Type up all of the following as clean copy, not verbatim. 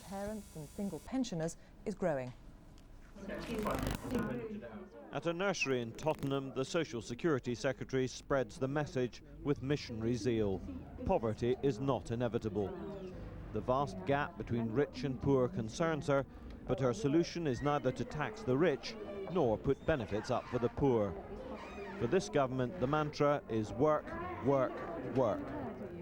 Parents and single pensioners is growing. At a nursery in Tottenham, the Social Security Secretary spreads the message with missionary zeal. Poverty is not inevitable. The vast gap between rich and poor concerns her, but her solution is neither to tax the rich nor put benefits up for the poor. For this government, the mantra is work, work, work.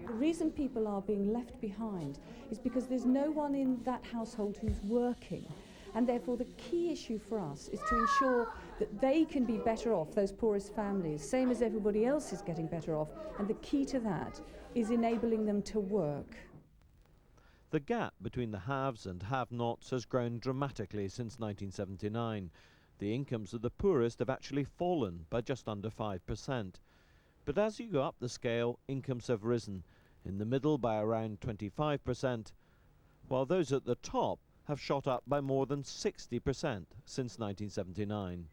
The reason people are being left behind is because there's no one in that household who's working. And therefore the key issue for us is to ensure that they can be better off, those poorest families, same as everybody else is getting better off. And the key to that is enabling them to work. The gap between the haves and have-nots has grown dramatically since 1979. The incomes of the poorest have actually fallen by just under 5%. But as you go up the scale, incomes have risen, in the middle by around 25%, while those at the top have shot up by more than 60% since 1979.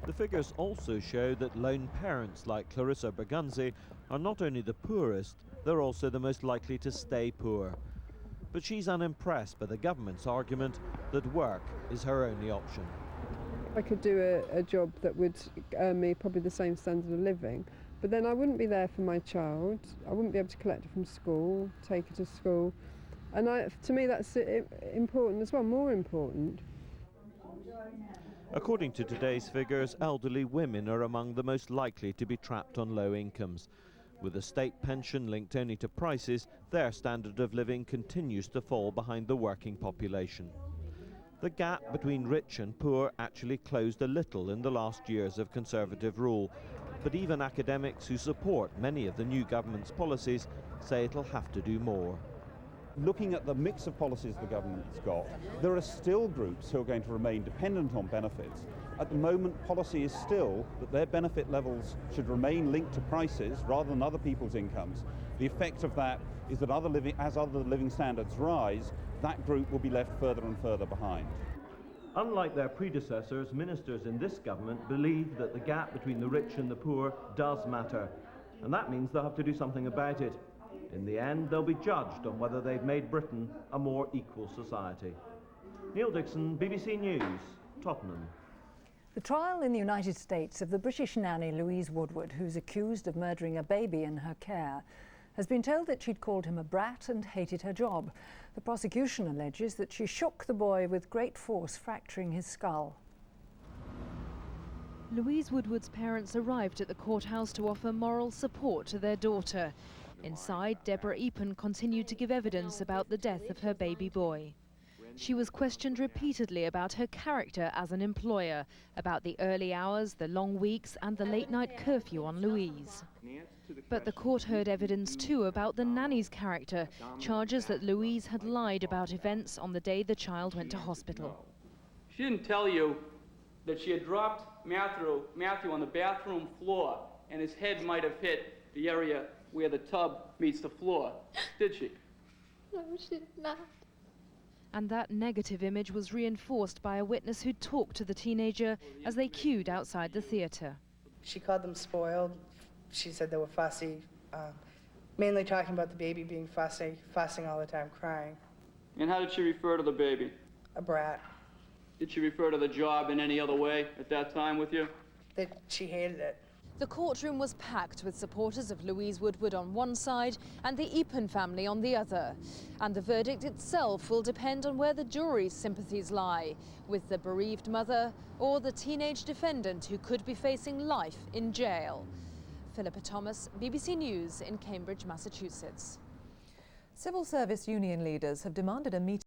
The figures also show that lone parents like Clarissa Bergunzi are not only the poorest, they're also the most likely to stay poor. But she's unimpressed by the government's argument that work is her only option. I could do a job that would earn me probably the same standard of living, but then I wouldn't be there for my child. I wouldn't be able to collect her from school, take her to school. And to me that's important as well, more important. According to today's figures, elderly women are among the most likely to be trapped on low incomes. With a state pension linked only to prices, their standard of living continues to fall behind the working population. The gap between rich and poor actually closed a little in the last years of Conservative rule, but even academics who support many of the new government's policies say it'll have to do more. Looking at the mix of policies the government's got, there are still groups who are going to remain dependent on benefits. At the moment, policy is still that their benefit levels should remain linked to prices rather than other people's incomes. The effect of that is that as other living standards rise, that group will be left further and further behind. Unlike their predecessors, ministers in this government believe that the gap between the rich and the poor does matter, and that means they'll have to do something about it. In the end, they'll be judged on whether they've made Britain a more equal society. Neil Dixon, BBC News, Tottenham. The trial in the United States of the British nanny Louise Woodward, who's accused of murdering a baby in her care, has been told that she'd called him a brat and hated her job. The prosecution alleges that she shook the boy with great force, fracturing his skull. Louise Woodward's parents arrived at the courthouse to offer moral support to their daughter. Inside, Deborah Eapen continued to give evidence about the death of her baby boy. She was questioned repeatedly about her character as an employer, about the early hours, the long weeks and the late-night curfew on Louise. But the court heard evidence too about the nanny's character, charges that Louise had lied about events on the day the child went to hospital. She didn't tell you that she had dropped Matthew on the bathroom floor and his head might have hit the area where the tub meets the floor, did she? No, she did not. And that negative image was reinforced by a witness who talked to the teenager as they queued outside the theatre. She called them spoiled. She said they were fussy, mainly talking about the baby being fussing all the time, crying. And how did she refer to the baby? A brat. Did she refer to the job in any other way at that time with you? That she hated it. The courtroom was packed with supporters of Louise Woodward on one side and the Eapen family on the other. And the verdict itself will depend on where the jury's sympathies lie, with the bereaved mother or the teenage defendant who could be facing life in jail. Philippa Thomas, BBC News in Cambridge, Massachusetts. Civil service union leaders have demanded a meeting